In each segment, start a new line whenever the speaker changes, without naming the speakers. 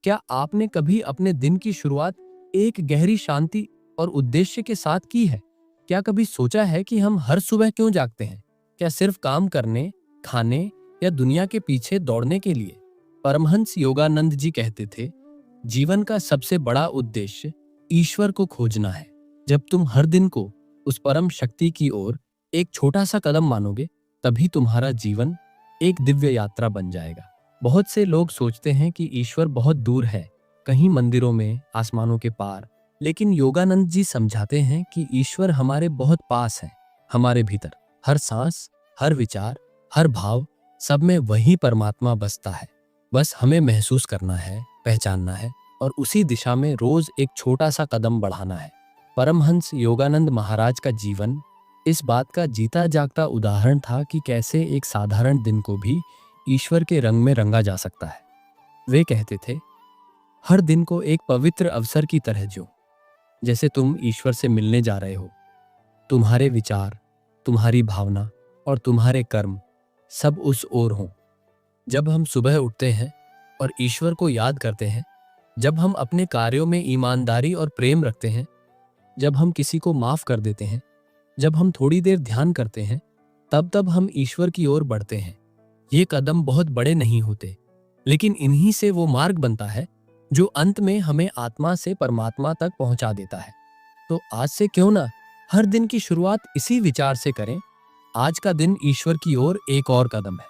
क्या आपने कभी अपने दिन की शुरुआत एक गहरी शांति और उद्देश्य के साथ की है? क्या कभी सोचा है कि हम हर सुबह क्यों जागते हैं? क्या सिर्फ काम करने, खाने या दुनिया के पीछे दौड़ने के लिए? परमहंस योगानंद जी कहते थे, जीवन का सबसे बड़ा उद्देश्य ईश्वर को खोजना है। जब तुम हर दिन को उस परम शक्ति की ओर एक छोटा सा कदम मानोगे, तभी तुम्हारा जीवन एक दिव्य यात्रा बन जाएगा। बहुत से लोग सोचते हैं कि ईश्वर बहुत दूर है, कहीं मंदिरों में, आसमानों के पार। लेकिन योगानंद जी समझाते हैं कि ईश्वर हमारे बहुत पास है, हमारे भीतर। हर सांस, हर विचार, हर भाव, सब में वही परमात्मा बसता है। बस हमें महसूस करना है, पहचानना है और उसी दिशा में रोज एक छोटा सा कदम बढ़ाना है। परमहंस योगानंद महाराज का जीवन इस बात का जीता जागता उदाहरण था कि कैसे एक साधारण दिन को भी ईश्वर के रंग में रंगा जा सकता है। वे कहते थे, हर दिन को एक पवित्र अवसर की तरह जियो, जैसे तुम ईश्वर से मिलने जा रहे हो। तुम्हारे विचार, तुम्हारी भावना और तुम्हारे कर्म सब उस ओर हों। जब हम सुबह उठते हैं और ईश्वर को याद करते हैं, जब हम अपने कार्यों में ईमानदारी और प्रेम रखते हैं, जब हम किसी को माफ कर देते हैं, जब हम थोड़ी देर ध्यान करते हैं, तब हम ईश्वर की ओर बढ़ते हैं। ये कदम बहुत बड़े नहीं होते, लेकिन इन्हीं से वो मार्ग बनता है जो अंत में हमें आत्मा से परमात्मा तक पहुंचा देता है। तो आज से क्यों ना हर दिन की शुरुआत इसी विचार से करें, आज का दिन ईश्वर की ओर एक और कदम है,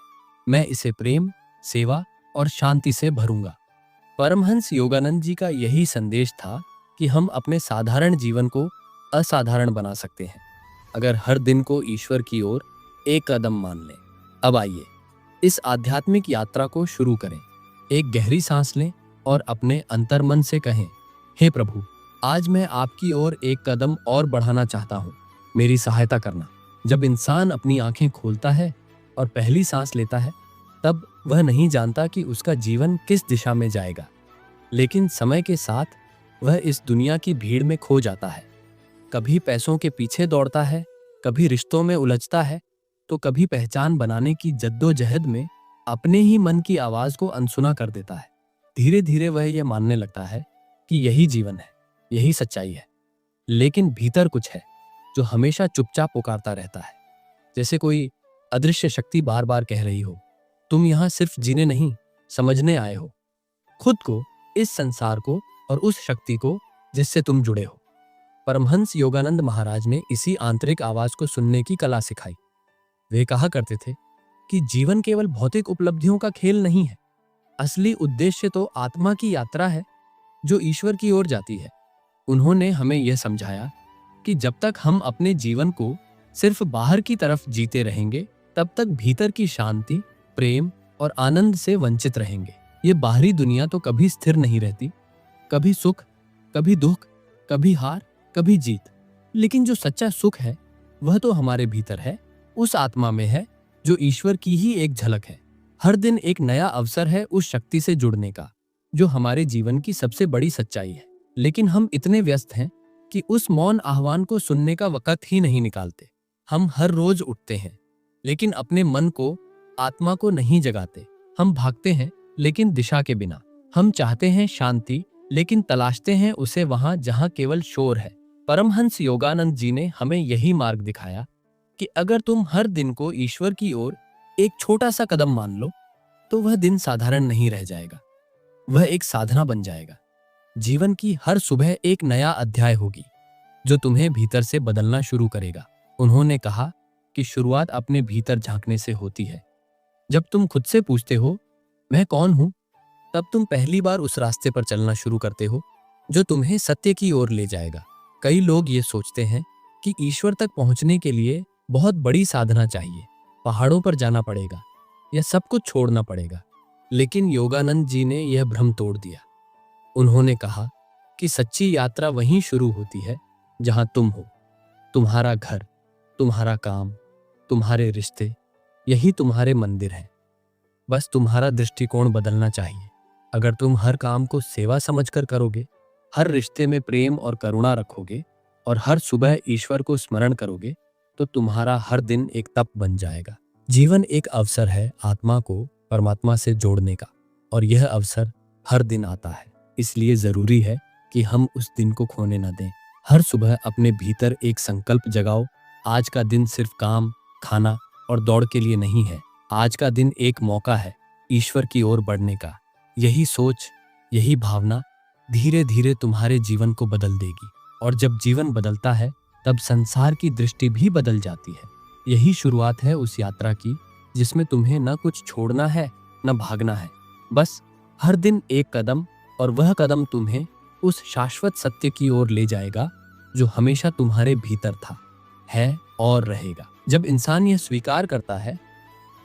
मैं इसे प्रेम, सेवा और शांति से भरूंगा। परमहंस योगानंद जी का यही संदेश था कि हम अपने साधारण जीवन को असाधारण बना सकते हैं, अगर हर दिन को ईश्वर की ओर एक कदम मान लें। अब आइए इस आध्यात्मिक यात्रा को शुरू करें। एक गहरी सांस लें और अपने अंतर्मन से कहें, हे प्रभु, आज मैं आपकी ओर एक कदम और बढ़ाना चाहता हूँ, मेरी सहायता करना। जब इंसान अपनी आंखें खोलता है और पहली सांस लेता है, तब वह नहीं जानता कि उसका जीवन किस दिशा में जाएगा, लेकिन समय के साथ वह इस दुनिया की भीड़ में खो जाता है। कभी पैसों के पीछे दौड़ता है, कभी रिश्तों में उलझता है, तो कभी पहचान बनाने की जद्दोजहद में अपने ही मन की आवाज को अनसुना कर देता है। धीरे धीरे वह यह मानने लगता है कि यही जीवन है, यही सच्चाई है। लेकिन भीतर कुछ है जो हमेशा चुपचाप पुकारता रहता है, जैसे कोई अदृश्य शक्ति बार बार कह रही हो, तुम यहाँ सिर्फ जीने नहीं, समझने आए हो। खुद को, इस संसार को और उस शक्ति को जिससे तुम जुड़े हो। परमहंस योगानंद महाराज ने इसी आंतरिक आवाज को सुनने की कला सिखाई। वे कहा करते थे कि जीवन केवल भौतिक उपलब्धियों का खेल नहीं है, असली उद्देश्य तो आत्मा की यात्रा है जो ईश्वर की ओर जाती है। उन्होंने हमें यह समझाया कि जब तक हम अपने जीवन को सिर्फ बाहर की तरफ जीते रहेंगे, तब तक भीतर की शांति, प्रेम और आनंद से वंचित रहेंगे। ये बाहरी दुनिया तो कभी स्थिर नहीं रहती, कभी सुख, कभी दुख, कभी हार, कभी जीत। लेकिन जो सच्चा सुख है वह तो हमारे भीतर है, उस आत्मा में है जो ईश्वर की ही एक झलक है। हर दिन एक नया अवसर है उस शक्ति से जुड़ने का जो हमारे जीवन की सबसे बड़ी सच्चाई है। लेकिन हम इतने व्यस्त हैं कि उस मौन आह्वान को सुनने का वक्त ही नहीं निकालते। हम हर रोज उठते हैं, लेकिन अपने मन को, आत्मा को नहीं जगाते। हम भागते हैं लेकिन दिशा के बिना। हम चाहते हैं शांति, लेकिन तलाशते हैं उसे वहां जहां केवल शोर है। परमहंस योगानंद जी ने हमें यही मार्ग दिखाया कि अगर तुम हर दिन को ईश्वर की ओर एक छोटा सा कदम मान लो, तो वह दिन साधारण नहीं रह जाएगा, वह एक साधना बन जाएगा। जीवन की हर सुबह एक नया अध्याय होगी जो तुम्हें भीतर से बदलना शुरू करेगा। उन्होंने कहा कि शुरुआत अपने भीतर झांकने से होती है। जब तुम खुद से पूछते हो, मैं कौन हूं, तब तुम पहली बार उस रास्ते पर चलना शुरू करते हो जो तुम्हें सत्य की ओर ले जाएगा। कई लोग ये सोचते हैं कि ईश्वर तक पहुंचने के लिए बहुत बड़ी साधना चाहिए, पहाड़ों पर जाना पड़ेगा या सब कुछ छोड़ना पड़ेगा। लेकिन योगानंद जी ने यह भ्रम तोड़ दिया। उन्होंने कहा कि सच्ची यात्रा वहीं शुरू होती है जहां तुम हो। तुम्हारा घर, तुम्हारा काम, तुम्हारे रिश्ते, यही तुम्हारे मंदिर हैं। बस तुम्हारा दृष्टिकोण बदलना चाहिए। अगर तुम हर काम को सेवा समझकर करोगे, हर रिश्ते में प्रेम और करुणा रखोगे और हर सुबह ईश्वर को स्मरण करोगे, तो तुम्हारा हर दिन एक तप बन जाएगा। जीवन एक अवसर है आत्मा को परमात्मा से जोड़ने का, और यह अवसर हर दिन आता है, इसलिए जरूरी है कि हम उस दिन को खोने न दें। हर सुबह अपने भीतर एक संकल्प जगाओ, आज का दिन सिर्फ काम, खाना और दौड़ के लिए नहीं है। आज का दिन एक मौका है ईश्वर की ओर बढ़ने का। यही सोच, यही भावना धीरे धीरे तुम्हारे जीवन को बदल देगी। और जब जीवन बदलता है तब संसार की दृष्टि भी बदल जाती है। यही शुरुआत है उस यात्रा की जिसमें तुम्हें न कुछ छोड़ना है न भागना है, बस हर दिन एक कदम, और वह कदम तुम्हें उस शाश्वत सत्य की ओर ले जाएगा जो हमेशा तुम्हारे भीतर था, है और रहेगा। जब इंसान यह स्वीकार करता है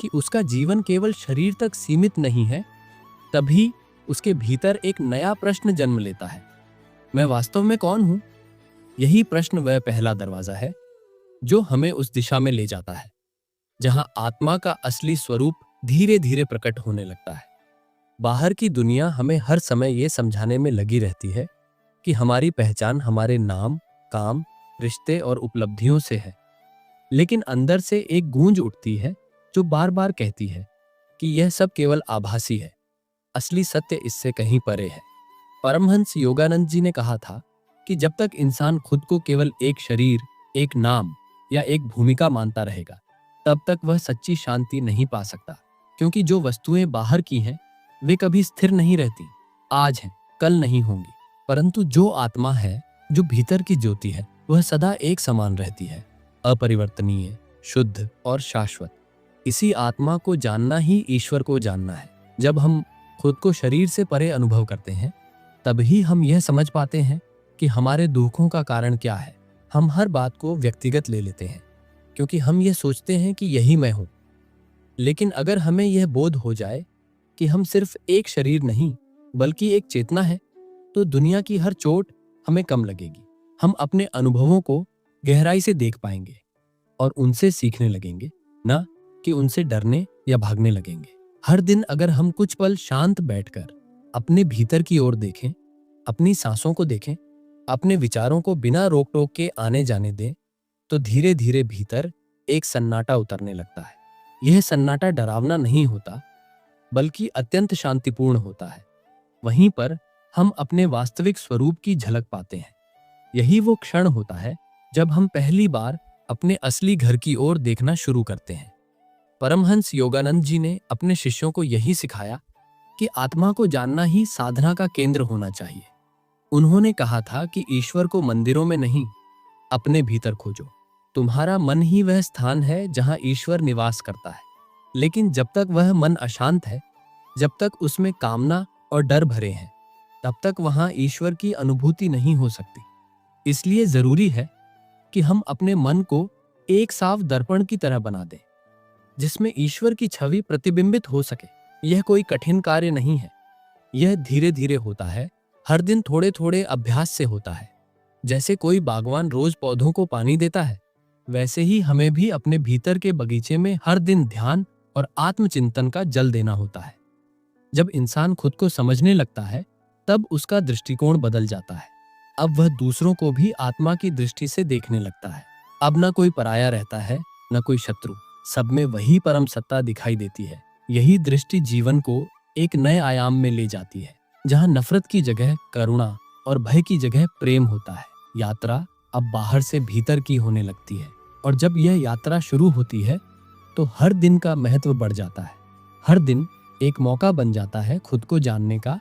कि उसका जीवन केवल शरीर तक सीमित नहीं है, तभी उसके भीतर एक नया प्रश्न जन्म लेता है, मैं वास्तव में कौन हूं? यही प्रश्न वह पहला दरवाजा है जो हमें उस दिशा में ले जाता है जहां आत्मा का असली स्वरूप धीरे धीरे प्रकट होने लगता है। बाहर की दुनिया हमें हर समय यह समझाने में लगी रहती है कि हमारी पहचान हमारे नाम, काम, रिश्ते और उपलब्धियों से है, लेकिन अंदर से एक गूंज उठती है जो बार बार कहती है कि यह सब केवल आभासी है, असली सत्य इससे कहीं परे है। परमहंस योगानंद जी ने कहा था कि जब तक इंसान खुद को केवल एक शरीर, एक नाम या एक भूमिका मानता रहेगा, तब तक वह सच्ची शांति नहीं पा सकता, क्योंकि जो वस्तुएं बाहर की हैं वे कभी स्थिर नहीं रहती, आज हैं, कल नहीं होंगी, परंतु जो आत्मा है, जो भीतर की ज्योति है, वह सदा एक समान रहती है, अपरिवर्तनीय, शुद्ध और शाश्वत। इसी आत्मा को जानना ही ईश्वर को जानना है। जब हम खुद को शरीर से परे अनुभव करते हैं, तभी हम यह समझ पाते हैं कि हमारे दुखों का कारण क्या है। हम हर बात को व्यक्तिगत ले लेते हैं क्योंकि हम यह सोचते हैं कि यही मैं हूं। लेकिन अगर हमें यह बोध हो जाए कि हम सिर्फ एक शरीर नहीं बल्कि एक चेतना है, तो दुनिया की हर चोट हमें कम लगेगी। हम अपने अनुभवों को गहराई से देख पाएंगे और उनसे सीखने लगेंगे, न कि उनसे डरने या भागने लगेंगे। हर दिन अगर हम कुछ पल शांत बैठकर अपने भीतर की ओर देखें, अपनी सांसों को देखें, अपने विचारों को बिना रोक टोक के आने जाने दें, तो धीरे धीरे भीतर एक सन्नाटा उतरने लगता है। यह सन्नाटा डरावना नहीं होता बल्कि अत्यंत शांतिपूर्ण होता है। वहीं पर हम अपने वास्तविक स्वरूप की झलक पाते हैं। यही वो क्षण होता है जब हम पहली बार अपने असली घर की ओर देखना शुरू करते हैं। परमहंस योगानंद जी ने अपने शिष्यों को यही सिखाया कि आत्मा को जानना ही साधना का केंद्र होना चाहिए। उन्होंने कहा था कि ईश्वर को मंदिरों में नहीं, अपने भीतर खोजो। तुम्हारा मन ही वह स्थान है जहां ईश्वर निवास करता है। लेकिन जब तक वह मन अशांत है, जब तक उसमें कामना और डर भरे हैं, तब तक वहां ईश्वर की अनुभूति नहीं हो सकती। इसलिए जरूरी है कि हम अपने मन को एक साफ दर्पण की तरह बना दें जिसमें ईश्वर की छवि प्रतिबिंबित हो सके। यह कोई कठिन कार्य नहीं है, यह धीरे धीरे होता है, हर दिन थोड़े थोड़े अभ्यास से होता है। जैसे कोई बागवान रोज पौधों को पानी देता है, वैसे ही हमें भी अपने भीतर के बगीचे में हर दिन ध्यान और आत्मचिंतन का जल देना होता है। जब इंसान खुद को समझने लगता है, तब उसका दृष्टिकोण बदल जाता है। अब वह दूसरों को भी आत्मा की दृष्टि से देखने लगता है। अब न कोई पराया रहता है, न कोई शत्रु, सब में वही परम सत्ता दिखाई देती है। यही दृष्टि जीवन को एक नए आयाम में ले जाती है, जहां नफरत की जगह करुणा और भय की जगह प्रेम होता है। यात्रा अब बाहर से भीतर की होने लगती है, और जब यह यात्रा शुरू होती है तो हर दिन का महत्व बढ़ जाता है। हर दिन एक मौका बन जाता है खुद को जानने का,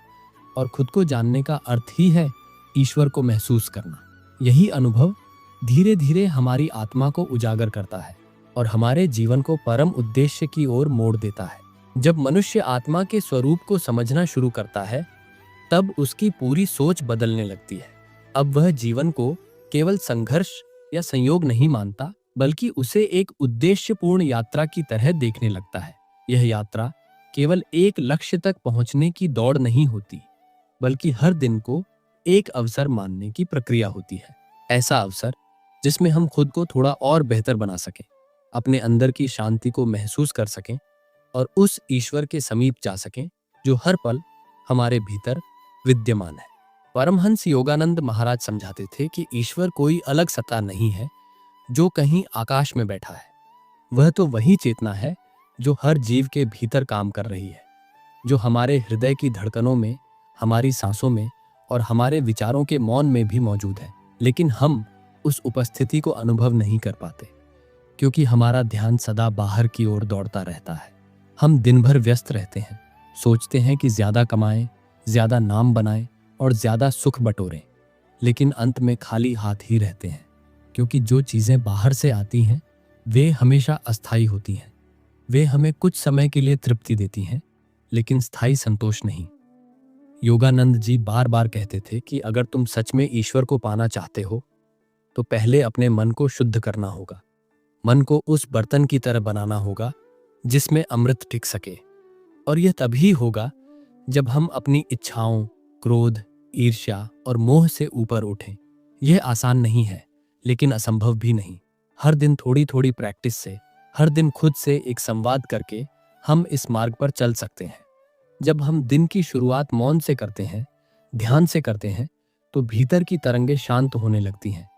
और खुद को जानने का अर्थ ही है ईश्वर को महसूस करना। यही अनुभव धीरे धीरे हमारी आत्मा को उजागर करता है और हमारे जीवन को परम उद्देश्य की ओर मोड़ देता है। जब मनुष्य आत्मा के स्वरूप को समझना शुरू करता है, तब उसकी पूरी सोच बदलने लगती है। अब वह जीवन को केवल संघर्ष या संयोग नहीं मानता, बल्कि उसे एक उद्देश्यपूर्ण यात्रा की तरह देखने लगता है। यह यात्रा केवल एक लक्ष्य तक पहुंचने की दौड़ नहीं होती, बल्कि हर दिन को एक अवसर मानने की प्रक्रिया होती है। ऐसा अवसर जिसमें हम खुद को थोड़ा और बेहतर बना सकें, अपने अंदर की शांति को महसूस कर सकें और उस ईश्वर के समीप जा सकें जो हर पल हमारे भीतर विद्यमान है। परमहंस योगानंद महाराज समझाते थे कि ईश्वर कोई अलग सत्ता नहीं है जो कहीं आकाश में बैठा है। वह तो वही चेतना है जो हर जीव के भीतर काम कर रही है, जो हमारे हृदय की धड़कनों में हमारी सांसों में और हमारे विचारों के मौन में भी मौजूद है, लेकिन हम उस उपस्थिति को अनुभव नहीं कर पाते क्योंकि हमारा ध्यान सदा बाहर की ओर दौड़ता रहता है। हम दिन भर व्यस्त रहते हैं, सोचते हैं कि ज्यादा कमाएं, ज्यादा नाम बनाएं और ज्यादा सुख बटोरें, लेकिन अंत में खाली हाथ ही रहते हैं क्योंकि जो चीजें बाहर से आती हैं वे हमेशा अस्थायी होती हैं। वे हमें कुछ समय के लिए तृप्ति देती हैं, लेकिन स्थायी संतोष नहीं। योगानंद जी बार बार कहते थे कि अगर तुम सच में ईश्वर को पाना चाहते हो तो पहले अपने मन को शुद्ध करना होगा। मन को उस बर्तन की तरह बनाना होगा जिसमें अमृत टिक सके, और यह तभी होगा जब हम अपनी इच्छाओं, क्रोध, ईर्ष्या और मोह से ऊपर उठें। यह आसान नहीं है, लेकिन असंभव भी नहीं। हर दिन थोड़ी थोड़ी प्रैक्टिस से, हर दिन खुद से एक संवाद करके हम इस मार्ग पर चल सकते हैं। जब हम दिन की शुरुआत मौन से करते हैं, ध्यान से करते हैं, तो भीतर की तरंगें शांत होने लगती हैं,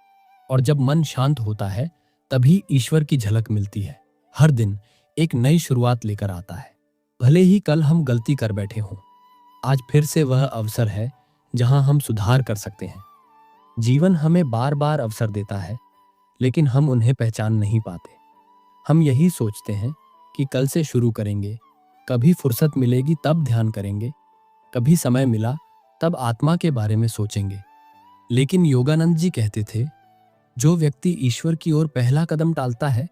और जब मन शांत होता है तभी ईश्वर की झलक मिलती है। हर दिन एक नई शुरुआत लेकर आता है। भले ही कल हम गलती कर बैठे हों, आज फिर से वह अवसर है जहां हम सुधार कर सकते हैं। जीवन हमें बार बार अवसर देता है, लेकिन हम उन्हें पहचान नहीं पाते। हम यही सोचते हैं कि कल से शुरू करेंगे, कभी फुर्सत मिलेगी तब ध्यान करेंगे, कभी समय मिला तब आत्मा के बारे में सोचेंगे। लेकिन योगानंद जी कहते थे, जो व्यक्ति ईश्वर की ओर पहला कदम डालता है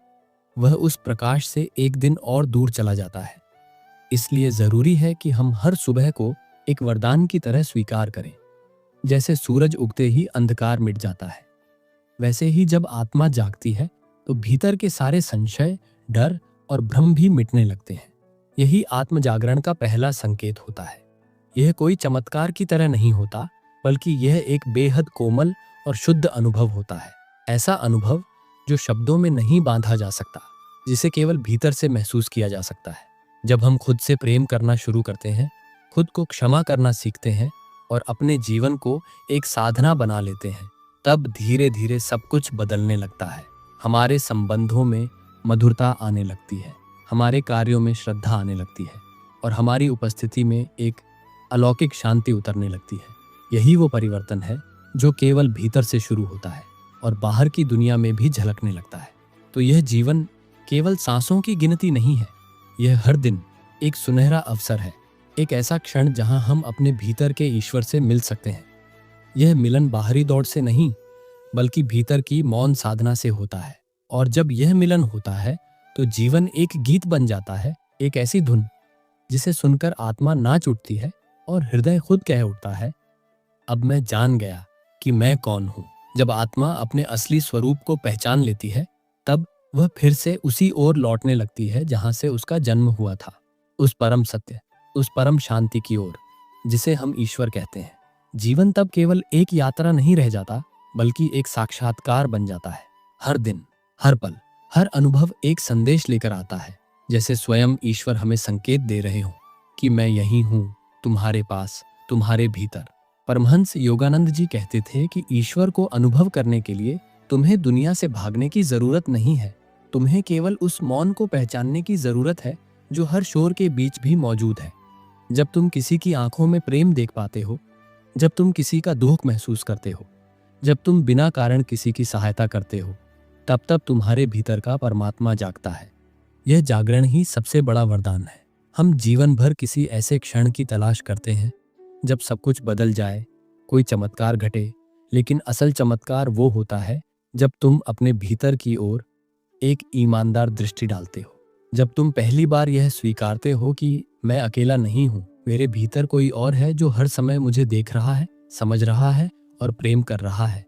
वह उस प्रकाश से एक दिन और दूर चला जाता है। इसलिए जरूरी है कि हम हर सुबह को एक वरदान की तरह स्वीकार करें। जैसे सूरज उगते ही अंधकार मिट जाता है, वैसे ही जब आत्मा जागती है तो भीतर के सारे संशय, डर और भ्रम भी मिटने लगते हैं। यही आत्म जागरण का पहला संकेत होता है। यह कोई चमत्कार की तरह नहीं होता, बल्कि यह एक बेहद कोमल और शुद्ध अनुभव होता है। ऐसा अनुभव जो शब्दों में नहीं बांधा जा सकता, जिसे केवल भीतर से महसूस किया जा सकता है। जब हम खुद से प्रेम करना शुरू करते हैं, खुद को क्षमा करना सीखते हैं और अपने जीवन को एक साधना बना लेते हैं, तब धीरे धीरे सब कुछ बदलने लगता है। हमारे संबंधों में मधुरता आने लगती है, हमारे कार्यों में श्रद्धा आने लगती है और हमारी उपस्थिति में एक अलौकिक शांति उतरने लगती है। यही वो परिवर्तन है जो केवल भीतर से शुरू होता है और बाहर की दुनिया में भी झलकने लगता है। तो यह जीवन केवल सांसों की गिनती नहीं है, यह हर दिन एक सुनहरा अवसर है, एक ऐसा क्षण जहां हम अपने भीतर के ईश्वर से मिल सकते हैं। यह मिलन बाहरी दौड़ से नहीं, बल्कि भीतर की मौन साधना से होता है। और जब यह मिलन होता है तो जीवन एक गीत बन जाता है, एक ऐसी धुन जिसे सुनकर आत्मा नाच उठती है और हृदय खुद कह उठता है, अब मैं जान गया कि मैं कौन हूं। जब आत्मा अपने असली स्वरूप को पहचान लेती है, तब वह फिर से उसी ओर लौटने लगती है जहां से उसका जन्म हुआ था, उस परम सत्य, उस परम शांति की ओर, जिसे हम ईश्वर कहते हैं। जीवन तब केवल एक यात्रा नहीं रह जाता, बल्कि एक साक्षात्कार बन जाता है। हर दिन, हर पल, हर अनुभव एक संदेश लेकर आता है, जैसे स्वयं ईश्वर हमें संकेत दे रहे हो कि मैं यही हूं, तुम्हारे पास, तुम्हारे भीतर। परमहंस योगानंद जी कहते थे कि ईश्वर को अनुभव करने के लिए तुम्हें दुनिया से भागने की जरूरत नहीं है, तुम्हें केवल उस मौन को पहचानने की जरूरत है जो हर शोर के बीच भी मौजूद है। जब तुम किसी की आंखों में प्रेम देख पाते हो, जब तुम किसी का दुख महसूस करते हो, जब तुम बिना कारण किसी की सहायता करते हो, तब तुम्हारे भीतर का परमात्मा जागता है। यह जागरण ही सबसे बड़ा वरदान है। हम जीवन भर किसी ऐसे क्षण की तलाश करते हैं जब सब कुछ बदल जाए, कोई चमत्कार घटे, लेकिन असल चमत्कार वो होता है जब तुम अपने भीतर की ओर एक ईमानदार दृष्टि डालते हो। जब तुम पहली बार यह स्वीकारते हो कि मैं अकेला नहीं हूं, मेरे भीतर कोई और है जो हर समय मुझे देख रहा है, समझ रहा है और प्रेम कर रहा है।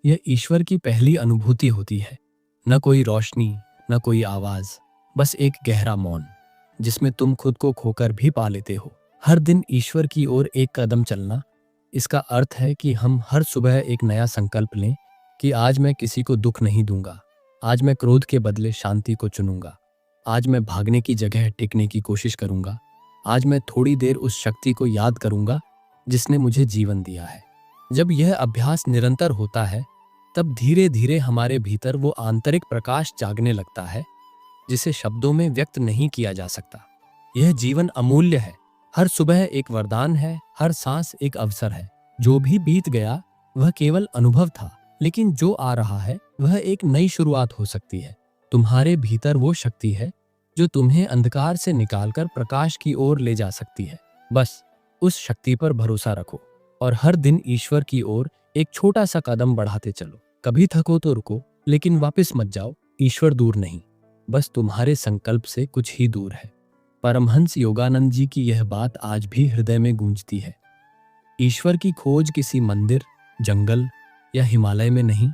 यह ईश्वर की पहली अनुभूति होती है। न कोई रोशनी, न कोई आवाज, बस एक गहरा मौन जिसमें तुम खुद को खोकर भी पा लेते हो। हर दिन ईश्वर की ओर एक कदम चलना, इसका अर्थ है कि हम हर सुबह एक नया संकल्प लें कि आज मैं किसी को दुख नहीं दूंगा, आज मैं क्रोध के बदले शांति को चुनूंगा, आज मैं भागने की जगह टिकने की कोशिश करूंगा, आज मैं थोड़ी देर उस शक्ति को याद करूंगा जिसने मुझे जीवन दिया है। जब यह अभ्यास निरंतर होता है, तब धीरे धीरे हमारे भीतर वो आंतरिक प्रकाश जागने लगता है जिसे शब्दों में व्यक्त नहीं किया जा सकता। यह जीवन अमूल्य है, हर सुबह एक वरदान है, हर सांस एक अवसर है। जो भी बीत गया वह केवल अनुभव था, लेकिन जो आ रहा है वह एक नई शुरुआत हो सकती है। तुम्हारे भीतर वो शक्ति है जो तुम्हें अंधकार से निकालकर प्रकाश की ओर ले जा सकती है। बस उस शक्ति पर भरोसा रखो और हर दिन ईश्वर की ओर एक छोटा सा कदम बढ़ाते चलो। कभी थको तो रुको, लेकिन वापस मत जाओ। ईश्वर दूर नहीं, बस तुम्हारे संकल्प से कुछ ही दूर है। परमहंस योगानंद जी की यह बात आज भी हृदय में गूंजती है। ईश्वर की खोज किसी मंदिर, जंगल या हिमालय में नहीं,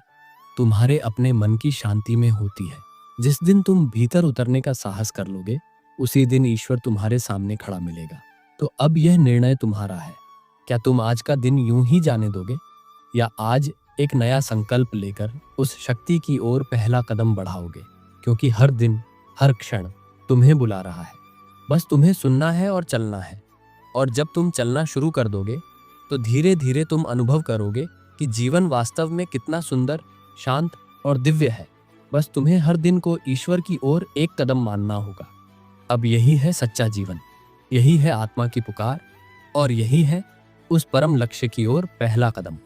तुम्हारे अपने मन की शांति में होती है। जिस दिन तुम भीतर उतरने का साहस कर लोगे, उसी दिन ईश्वर तुम्हारे सामने खड़ा मिलेगा। तो अब यह निर्णय तुम्हारा है। क्या तुम आज का दिन यूं ही जाने दोगे, या आज एक नया संकल्प लेकर उस शक्ति की ओर पहला कदम बढ़ाओगे? क्योंकि हर दिन, हर क्षण तुम्हें बुला रहा है। बस तुम्हें सुनना है और चलना है। और जब तुम चलना शुरू कर दोगे, तो धीरे धीरे तुम अनुभव करोगे कि जीवन वास्तव में कितना सुंदर, शांत और दिव्य है। बस तुम्हें हर दिन को ईश्वर की ओर एक कदम मानना होगा। अब यही है सच्चा जीवन, यही है आत्मा की पुकार, और यही है उस परम लक्ष्य की ओर पहला कदम।